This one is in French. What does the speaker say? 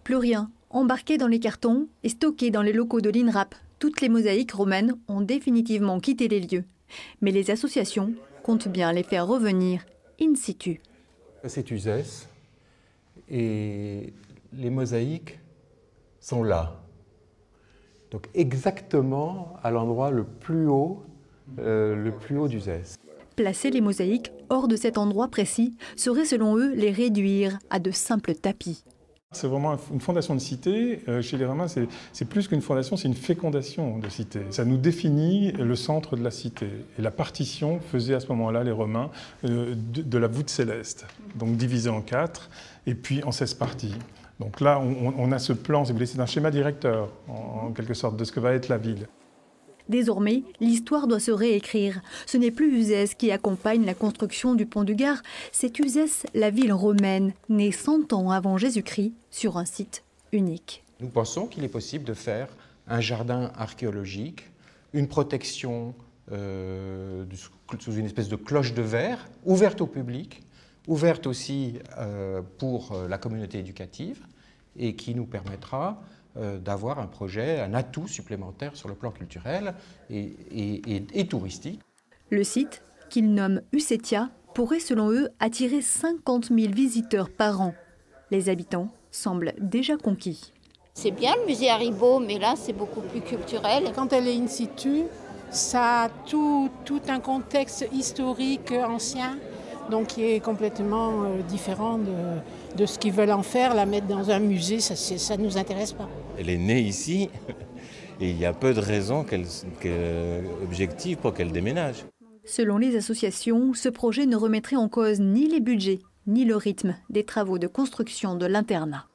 Plus rien, embarquées dans les cartons et stockées dans les locaux de l'INRAP, toutes les mosaïques romaines ont définitivement quitté les lieux. Mais les associations comptent bien les faire revenir in situ. C'est Uzès et les mosaïques sont là. Donc exactement à l'endroit le plus haut d'Uzès. Placer les mosaïques hors de cet endroit précis serait selon eux les réduire à de simples tapis. C'est vraiment une fondation de cité. Chez les Romains, c'est plus qu'une fondation, c'est une fécondation de cité. Ça nous définit le centre de la cité. Et la partition faisait à ce moment-là, les Romains, de la voûte céleste, donc divisée en 4 et puis en 16 parties. Donc là, on a ce plan, si vous voulez, c'est un schéma directeur, en quelque sorte, de ce que va être la ville. Désormais, l'histoire doit se réécrire. Ce n'est plus Uzès qui accompagne la construction du pont du Gard, c'est Uzès, la ville romaine, née 100 ans avant Jésus-Christ, sur un site unique. Nous pensons qu'il est possible de faire un jardin archéologique, une protection sous une espèce de cloche de verre, ouverte au public, ouverte aussi pour la communauté éducative, et qui nous permettra d'avoir un projet, un atout supplémentaire sur le plan culturel et touristique. Le site, qu'ils nomment Usetia, pourrait selon eux attirer 50 000 visiteurs par an. Les habitants semblent déjà conquis. C'est bien le musée Haribo, mais là c'est beaucoup plus culturel. Quand elle est in situ, ça a tout un contexte historique ancien, donc qui est complètement différent de ce qu'ils veulent en faire. La mettre dans un musée, ça ne nous intéresse pas. Elle est née ici et il y a peu de raisons objectives pour qu'elle déménage. Selon les associations, ce projet ne remettrait en cause ni les budgets, ni le rythme des travaux de construction de l'internat.